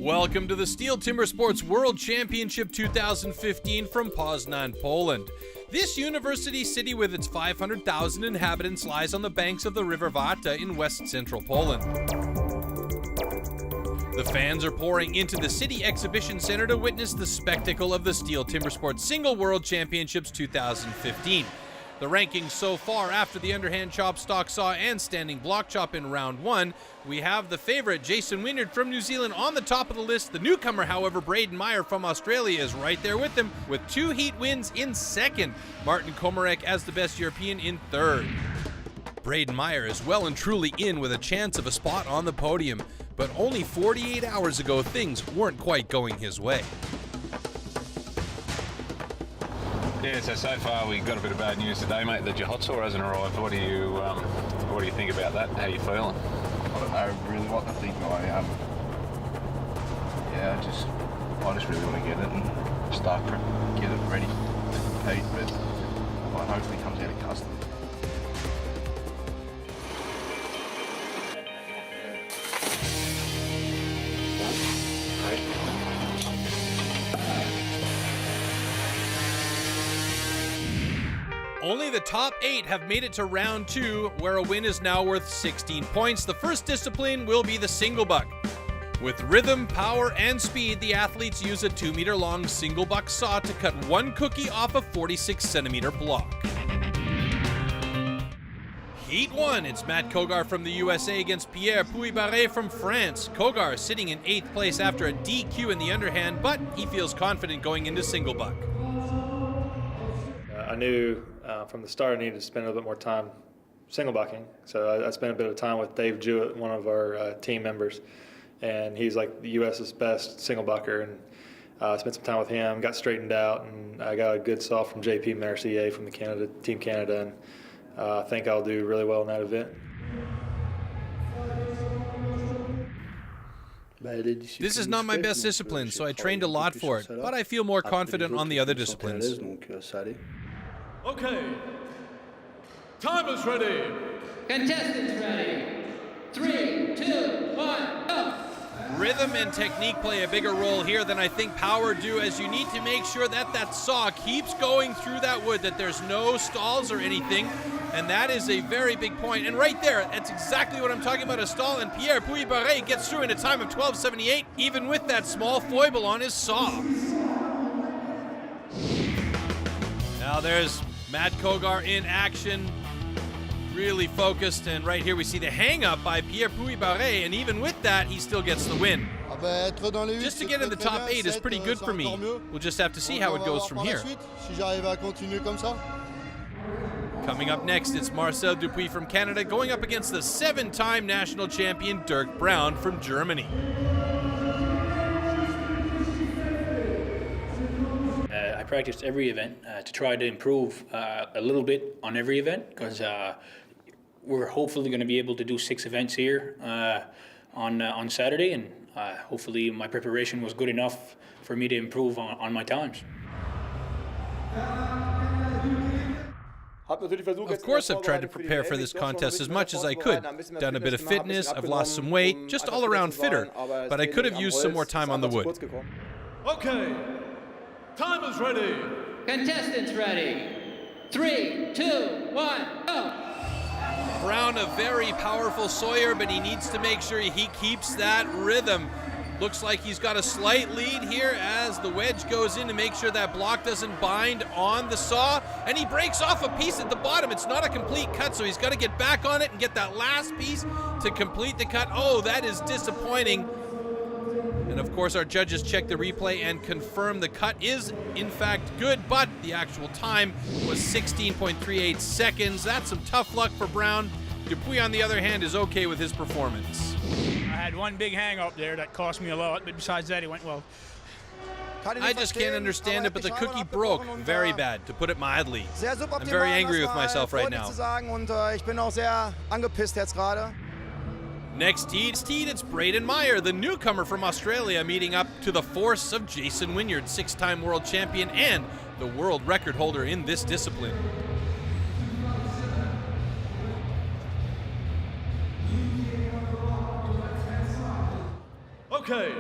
Welcome to the STIHL Timbersports World Championship 2015 from Poznan, Poland. This university city with its 500,000 inhabitants lies on the banks of the River Warta in west-central Poland. The fans are pouring into the City Exhibition Center to witness the spectacle of the STIHL Timbersports Single World Championships 2015. The rankings so far after the underhand chop, stock saw, and standing block chop in round one, we have the favorite Jason Wynyard from New Zealand on the top of the list. The newcomer, however, Braden Meyer from Australia, is right there with him with 2 heat wins in second. Martin Komarek as the best European in third. Braden Meyer is well and truly in with a chance of a spot on the podium, but only 48 hours ago things weren't quite going his way. Yeah, so far we got a bit of bad news today, mate. The Johotsaw hasn't arrived. What do you think about that? How are you feeling? I don't know really what to think. I just really want to get it and get it ready to compete, but hopefully it comes out of custom. Only the top 8 have made it to round 2, where a win is now worth 16 points. The first discipline will be the single buck. With rhythm, power, and speed, the athletes use a 2-meter-long single buck saw to cut 1 cookie off a 46-centimeter block. Heat 1, it's Matt Kogar from the USA against Pierre Puy-Barré from France. Kogar sitting in 8th place after a DQ in the underhand, but he feels confident going into single buck. I knew from the start I needed to spend a little bit more time single bucking, so I spent a bit of time with Dave Jewett, one of our team members, and he's like the US's best single bucker, and I spent some time with him, got straightened out, and I got a good saw from JP Mercier from the Team Canada, and I think I'll do really well in that event. This is not my best discipline, so I trained a lot for it, but I feel more confident on the other disciplines. Okay, time is ready. Contestants ready. 3, 2, 1, go. Rhythm and technique play a bigger role here than I think power do, as you need to make sure that that saw keeps going through that wood, that there's no stalls or anything, and that is a very big point. And right there, that's exactly what I'm talking about, a stall, and Pierre Puy-Barré gets through in a time of 12:78, even with that small foible on his saw. Now there's Matt Kogar in action, really focused, and right here we see the hang-up by Pierre Puy-Barré, and even with that, he still gets the win. Just to get in the top 8 is pretty good for me. We'll just have to see how it goes from here. Coming up next, it's Marcel Dupuis from Canada going up against the 7-time national champion Dirk Brown from Germany. I practiced every event to try to improve a little bit on every event, because we're hopefully going to be able to do 6 events here on Saturday, and hopefully my preparation was good enough for me to improve on my times. Of course I've tried to prepare for this contest as much as I could. Done a bit of fitness, I've lost some weight, just all around fitter, but I could have used some more time on the wood. Okay, time is ready. Contestants ready. 3, 2, 1, go. Brown, a very powerful sawyer, but he needs to make sure he keeps that rhythm. Looks like he's got a slight lead here as the wedge goes in to make sure that block doesn't bind on the saw, and he breaks off a piece at the bottom. It's not a complete cut, so he's got to get back on it and get that last piece to complete the cut. Oh, that is disappointing. And of course our judges check the replay and confirm the cut is in fact good, but the actual time was 16.38 seconds. That's some tough luck for Brown. Dupuis, on the other hand, is okay with his performance. I had one big hang up there that cost me a lot, but besides that, it went well. I just can't understand it, but the cookie broke very bad, to put it mildly. I'm very angry with myself right now. Next heat, it's Braden Meyer, the newcomer from Australia, meeting up to the force of Jason Wynyard, 6-time world champion and the world record holder in this discipline. Okay,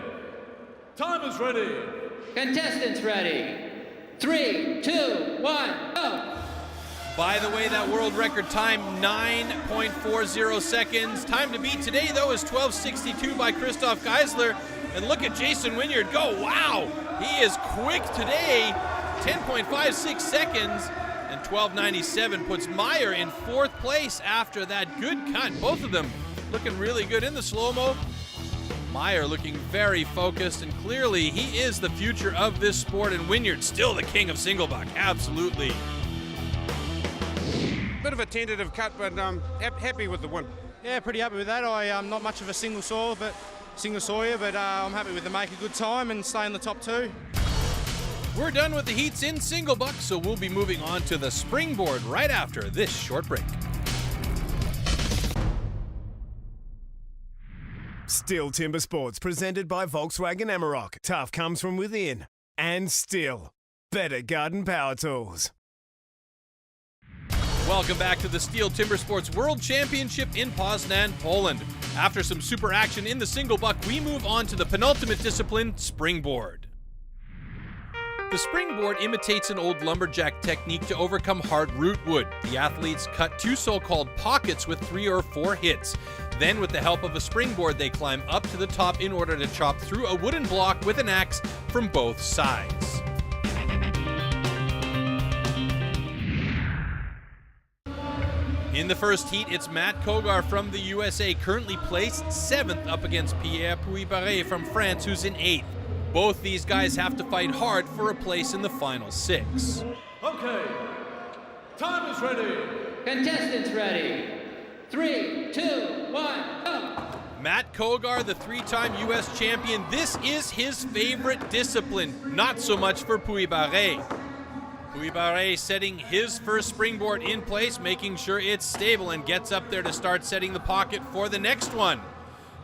Time is ready. Contestants ready. 3, 2, 1, go! By the way, that world record time, 9.40 seconds. Time to beat today, though, is 12:62 by Christoph Geisler. And look at Jason Wynyard go. Wow, he is quick today. 10.56 seconds. And 12:97 puts Meyer in 4th place after that good cut. Both of them looking really good in the slow-mo. Meyer looking very focused, and clearly he is the future of this sport, and Wynyard still the king of singlebuck. Absolutely. Bit of a tentative cut, but happy with the win. Yeah, pretty happy with that. I'm not much of a single sawyer, but I'm happy with the make a good time and stay in the top 2. We're done with the heats in singlebuck, so we'll be moving on to the springboard right after this short break. STIHL Timbersports, presented by Volkswagen Amarok. Tough comes from within. And STIHL. Better garden power tools. Welcome back to the STIHL Timbersports World Championship in Poznan, Poland. After some super action in the singlebuck, we move on to the penultimate discipline, springboard. The springboard imitates an old lumberjack technique to overcome hard root wood. The athletes cut 2 so-called pockets with 3 or 4 hits. Then, with the help of a springboard, they climb up to the top in order to chop through a wooden block with an axe from both sides. In the first heat, it's Matt Kogar from the USA, currently placed 7th up against Pierre Puy-Barré from France, who's in 8th. Both these guys have to fight hard for a place in the final 6. Okay. Time is ready. Contestants ready. 3, 2, 1, go! Matt Kogar, the 3-time U.S. champion, this is his favorite discipline, not so much for Puy-Barré. Puy-Barré setting his first springboard in place, making sure it's stable, and gets up there to start setting the pocket for the next one.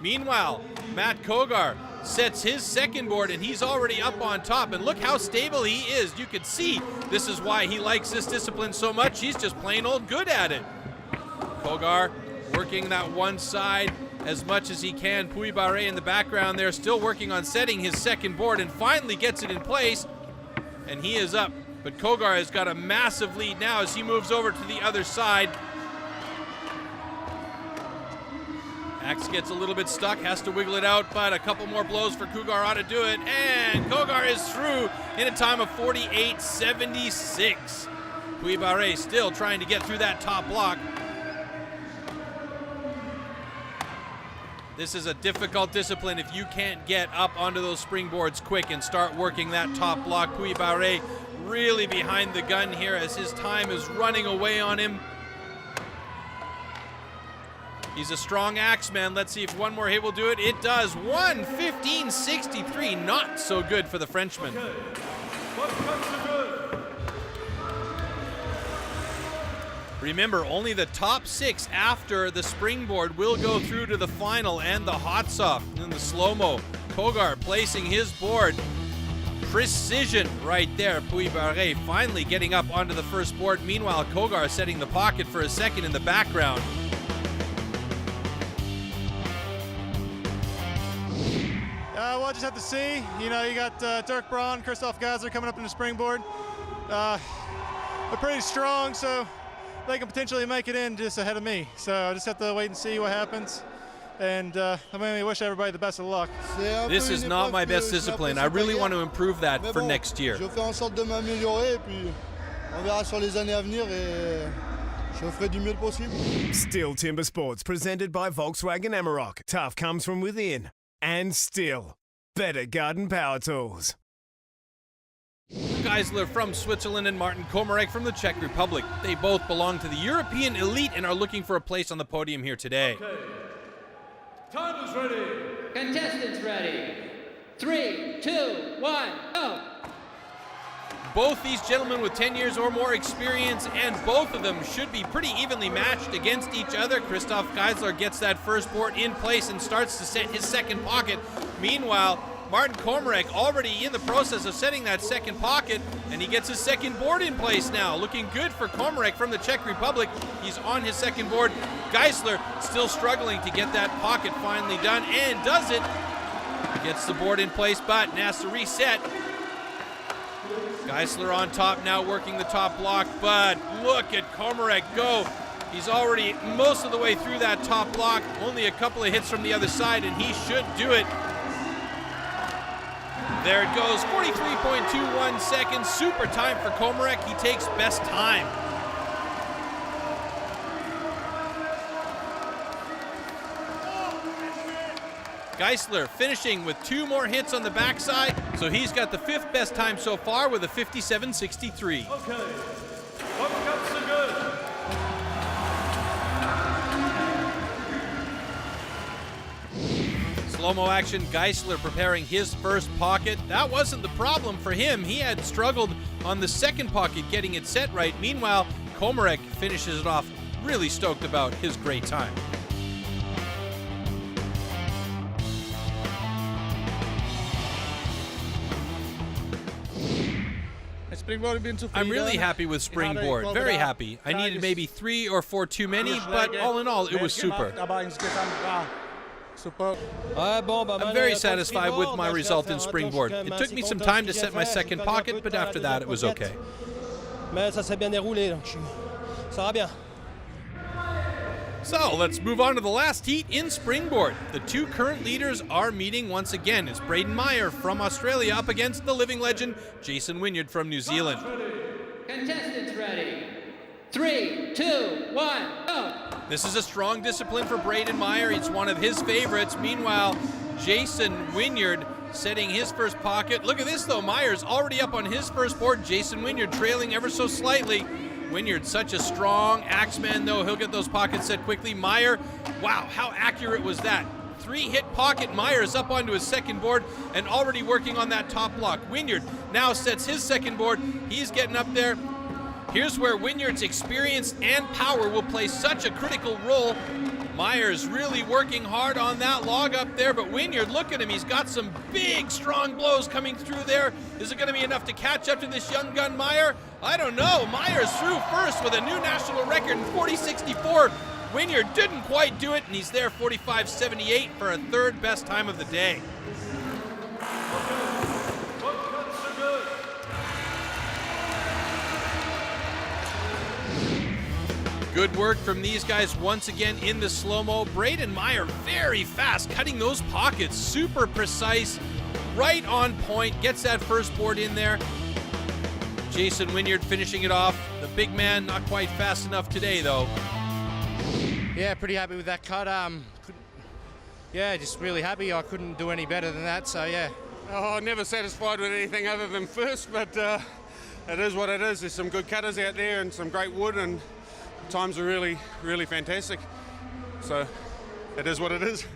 Meanwhile, Matt Kogar sets his second board, and he's already up on top, and look how stable he is. You can see this is why he likes this discipline so much. He's just plain old good at it. Kogar working that one side as much as he can. Puy-Barré in the background there, still working on setting his second board, and finally gets it in place, and he is up. But Kogar has got a massive lead now as he moves over to the other side. Axe gets a little bit stuck, has to wiggle it out, but a couple more blows for Kogar ought to do it, and Kogar is through in a time of 48.76. Puy-Barré still trying to get through that top block. This is a difficult discipline if you can't get up onto those springboards quick and start working that top block. Puy-Barré really behind the gun here as his time is running away on him. He's a strong axeman. Let's see if one more hit will do it. It does. 1:15.63. Not so good for the Frenchman. Okay. What comes to good? Remember, only the top 6 after the springboard will go through to the final, and the hot soft in the slow-mo. Kogar placing his board. Precision right there. Puy-Barré finally getting up onto the first board. Meanwhile, Kogar setting the pocket for a second in the background. We'll just have to see. You know, you got Dirk Braun, Christoph Geisler coming up in the springboard. They're pretty strong, so they can potentially make it in just ahead of me. So I just have to wait and see what happens. And I mean, wish everybody the best of luck. This is not my best discipline. I really want to improve that for next year. Je fais en sorte de m'améliorer, puis on verra sur les années à venir et je ferai du mieux possible. STIHL Timbersports, presented by Volkswagen Amarok. Tough comes from within. And STIHL. Better garden power tools. Geisler from Switzerland and Martin Komarek from the Czech Republic. They both belong to the European elite and are looking for a place on the podium here today. Okay. Time is ready. Contestants ready. 3, 2, 1, go! Both these gentlemen with 10 years or more experience, and both of them should be pretty evenly matched against each other. Christoph Geisler gets that first board in place and starts to set his second pocket. Meanwhile, Martin Komarek already in the process of setting that second pocket, and he gets his second board in place now. Looking good for Komarek from the Czech Republic. He's on his second board. Geisler still struggling to get that pocket finally done, and does it. Gets the board in place, but has to reset. Geisler on top now, working the top block, but look at Komarek go. He's already most of the way through that top block, only a couple of hits from the other side, and he should do it. There it goes, 43.21 seconds, super time for Komarek. He takes best time. Geisler finishing with 2 more hits on the backside, so he's got the 5th best time so far with a 57.63. Okay. Uppercuts are good. Slow-mo action, Geisler preparing his first pocket. That wasn't the problem for him. He had struggled on the second pocket getting it set right. Meanwhile, Komarek finishes it off, really stoked about his great time. I'm really happy with Springboard, very happy. I needed maybe 3 or 4 too many, but all in all, it was super. I'm very satisfied with my result in Springboard. It took me some time to set my second pocket, but after that, it was okay. So let's move on to the last heat in Springboard. The 2 current leaders are meeting once again. It's Braden Meyer from Australia up against the living legend, Jason Wynyard from New Zealand. Contestants ready. 3, 2, 1, go! This is a strong discipline for Braden Meyer. It's one of his favorites. Meanwhile, Jason Wynyard setting his first pocket. Look at this though, Meyer's already up on his first board. Jason Wynyard trailing ever so slightly. Wynyard, such a strong axeman though, he'll get those pockets set quickly. Meyer, wow, how accurate was that? 3-hit pocket, Meyer is up onto his second board and already working on that top block. Wynyard now sets his second board, he's getting up there. Here's where Wynyard's experience and power will play such a critical role. Meyer's really working hard on that log up there, but Wynyard, look at him, he's got some big, strong blows coming through there. Is it gonna be enough to catch up to this young gun Meyer? I don't know. Meyer's through first with a new national record in 40.64. Wynyard didn't quite do it, and he's there 45.78 for a 3rd best time of the day. Good work from these guys once again in the slow-mo. Braden Meyer very fast, cutting those pockets, super precise, right on point, gets that first board in there. Jason Wynyard finishing it off. The big man not quite fast enough today though. Yeah, pretty happy with that cut. Yeah, just really happy. I couldn't do any better than that, so yeah. Oh, never satisfied with anything other than first, but it is what it is. There's some good cutters out there and some great wood, and times are really, really fantastic. So it is what it is.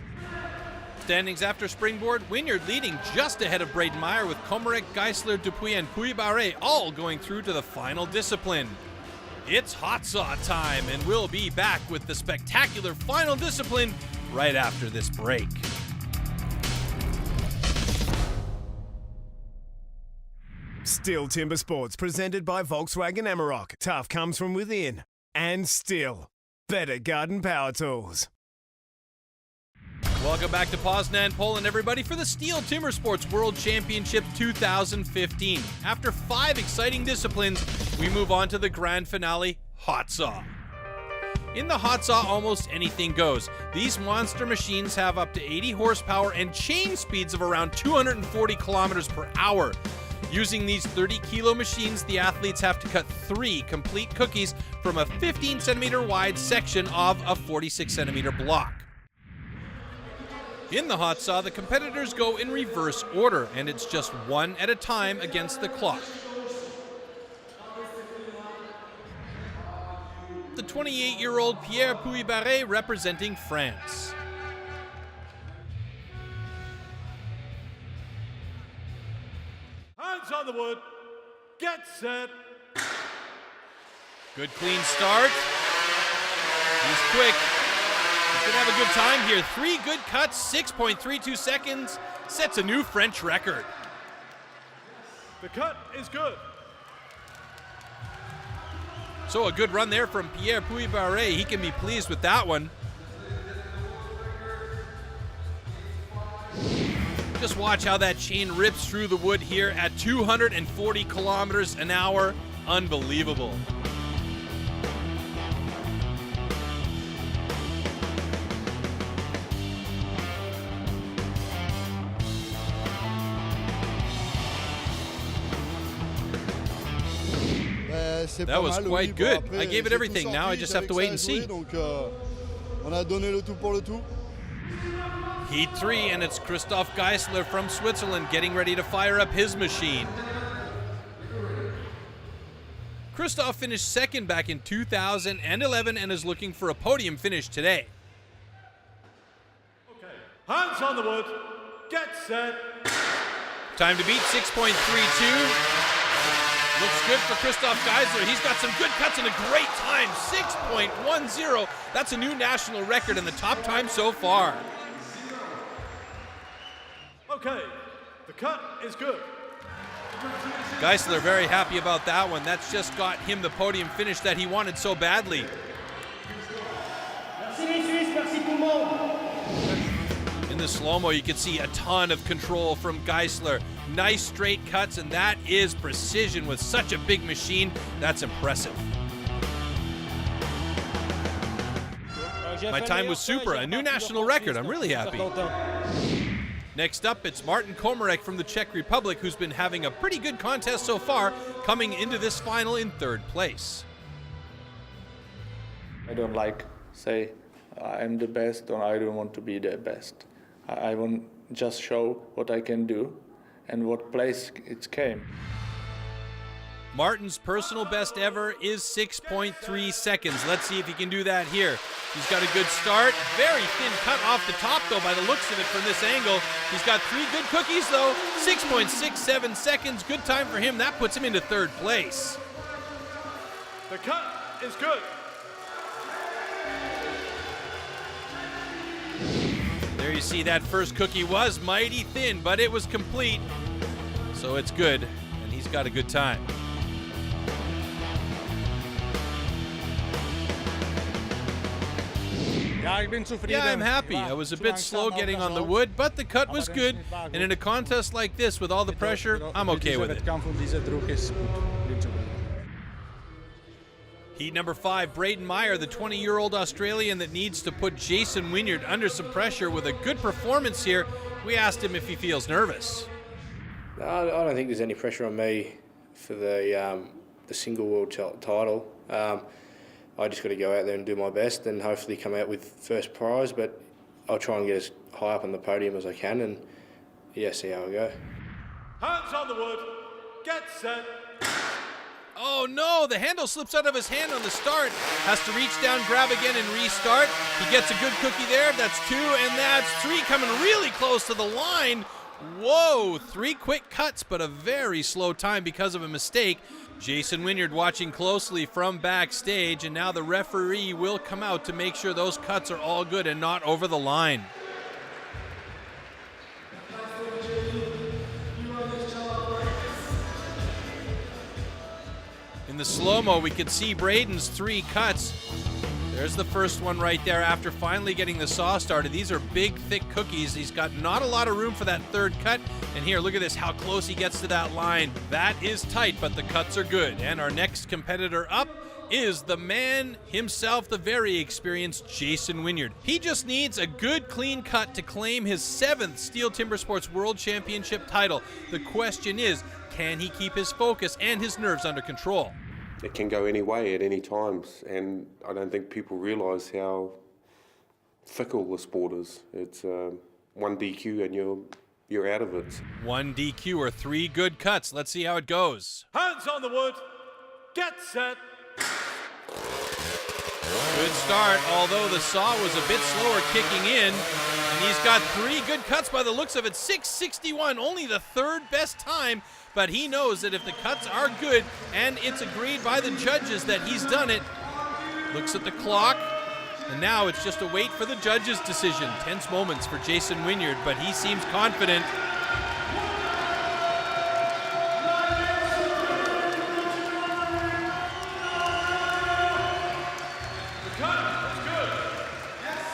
Standings after Springboard, Wynyard leading just ahead of Braden Meyer with Komarek, Geisler, Dupuis, and Puy-Barré all going through to the final discipline. It's hot saw time, and we'll be back with the spectacular final discipline right after this break. STIHL Timbersports, presented by Volkswagen Amarok. Tough comes from within. And STIHL, better garden power tools. Welcome back to Poznan, Poland, everybody, for the STIHL Timbersports World Championship 2015. After 5 exciting disciplines, we move on to the grand finale, hot saw. In the hot saw, almost anything goes. These monster machines have up to 80 horsepower and chain speeds of around 240 kilometers per hour. Using these 30-kilo machines, the athletes have to cut 3 complete cookies from a 15-centimeter wide section of a 46-centimeter block. In the hot saw, the competitors go in reverse order, and it's just one at a time against the clock. The 28-year-old Pierre Puy-Barré representing France. Hands on the wood. Get set. Good clean start. He's quick. He's gonna have a good time here. 3 good cuts, 6.32 seconds. Sets a new French record. The cut is good. So a good run there from Pierre Puy-Barré. He can be pleased with that one. Just watch how that chain rips through the wood here at 240 kilometers an hour. Unbelievable. That was quite good. I gave it everything. Now I just have to wait and see. Heat 3, and it's Christoph Geisler from Switzerland getting ready to fire up his machine. Christoph finished second back in 2011 and is looking for a podium finish today. Okay, hands on the wood, get set. Time to beat 6.32. Looks good for Christoph Geisler. He's got some good cuts and a great time, 6.10. That's a new national record and the top time so far. Okay, the cut is good. Geisler very happy about that one. That's just got him the podium finish that he wanted so badly. In the slow-mo, you can see a ton of control from Geisler. Nice straight cuts, and that is precision with such a big machine. That's impressive. My time was super, a new national record. I'm really happy. Next up, it's Martin Komarek from the Czech Republic, who's been having a pretty good contest so far, coming into this final in third place. I don't like say I'm the best or I don't want to be the best. I want just show what I can do and what place it came. Martin's personal best ever is 6.3 seconds. Let's see if he can do that here. He's got a good start. Very thin cut off the top, though, by the looks of it from this angle. He's got 3 good cookies, though. 6.67 seconds. Good time for him. That puts him into third place. The cut is good. There you see that first cookie was mighty thin, but it was complete. So it's good, and he's got a good time. Yeah, I'm happy. I was a bit slow getting on the wood, but the cut was good. And in a contest like this, with all the pressure, I'm okay with it. Heat number 5, Braden Meyer, the 20-year-old Australian that needs to put Jason Wynyard under some pressure with a good performance here. We asked him if he feels nervous. No, I don't think there's any pressure on me for the single world title. I just got to go out there and do my best and hopefully come out with first prize, but I'll try and get as high up on the podium as I can and, yeah, see how I go. Hands on the wood, get set. Oh no, the handle slips out of his hand on the start. Has to reach down, grab again, and restart. He gets a good cookie there. That's 2, and that's 3, coming really close to the line. Whoa, 3 quick cuts, but a very slow time because of a mistake. Jason Wynyard watching closely from backstage, and now the referee will come out to make sure those cuts are all good and not over the line. In the slow-mo, we can see Braden's 3 cuts. There's the first one right there after finally getting the saw started. These are big, thick cookies. He's got not a lot of room for that third cut. And here, look at this, how close he gets to that line. That is tight, but the cuts are good. And our next competitor up is the man himself, the very experienced Jason Wynyard. He just needs a good, clean cut to claim his 7th STIHL Timbersports World Championship title. The question is, can he keep his focus and his nerves under control? It can go any way at any times, and I don't think people realise how fickle the sport is. It's 1 DQ and you're out of it. 1 DQ or 3 good cuts. Let's see how it goes. Hands on the wood, get set. Good start, although the saw was a bit slower kicking in. And he's got 3 good cuts by the looks of it. 6.61, only the 3rd best time. But he knows that if the cuts are good and it's agreed by the judges that he's done it, looks at the clock, and now it's just a wait for the judge's decision. Tense moments for Jason Wynyard, but he seems confident.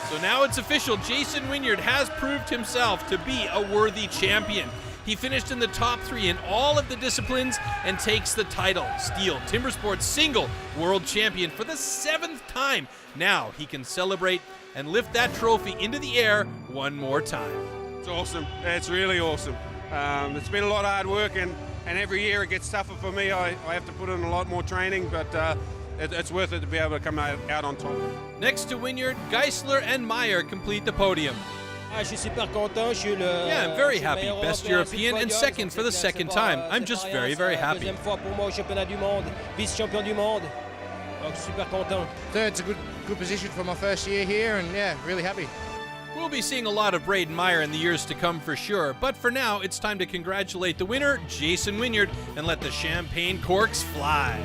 So So now it's official, Jason Wynyard has proved himself to be a worthy champion. He finished in the top 3 in all of the disciplines and takes the title. STIHL Timbersports single world champion for the 7th time. Now he can celebrate and lift that trophy into the air one more time. It's awesome. It's really awesome. It's been a lot of hard work, and every year it gets tougher for me. I have to put in a lot more training, but it's worth it to be able to come out on top. Next to Wynyard, Geisler and Meyer complete the podium. Je suis super content. Je suis le. Yeah, I'm very happy. Best European and second for the 2nd time. I'm just very, very happy. Deuxième fois pour moi au championnat du monde, vice-champion du monde. Donc super content. Third's a good position for my first year here, and yeah, really happy. We'll be seeing a lot of Braden Meyer in the years to come for sure, but for now, it's time to congratulate the winner, Jason Wynyard, and let the champagne corks fly.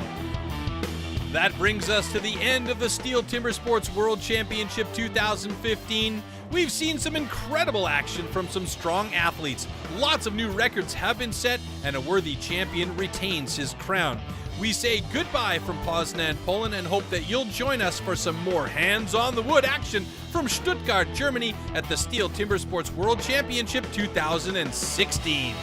That brings us to the end of the STIHL Timbersports World Championship 2015. We've seen some incredible action from some strong athletes. Lots of new records have been set, and a worthy champion retains his crown. We say goodbye from Poznan, Poland, and hope that you'll join us for some more hands-on-the-wood action from Stuttgart, Germany at the STIHL Timbersports World Championship 2016.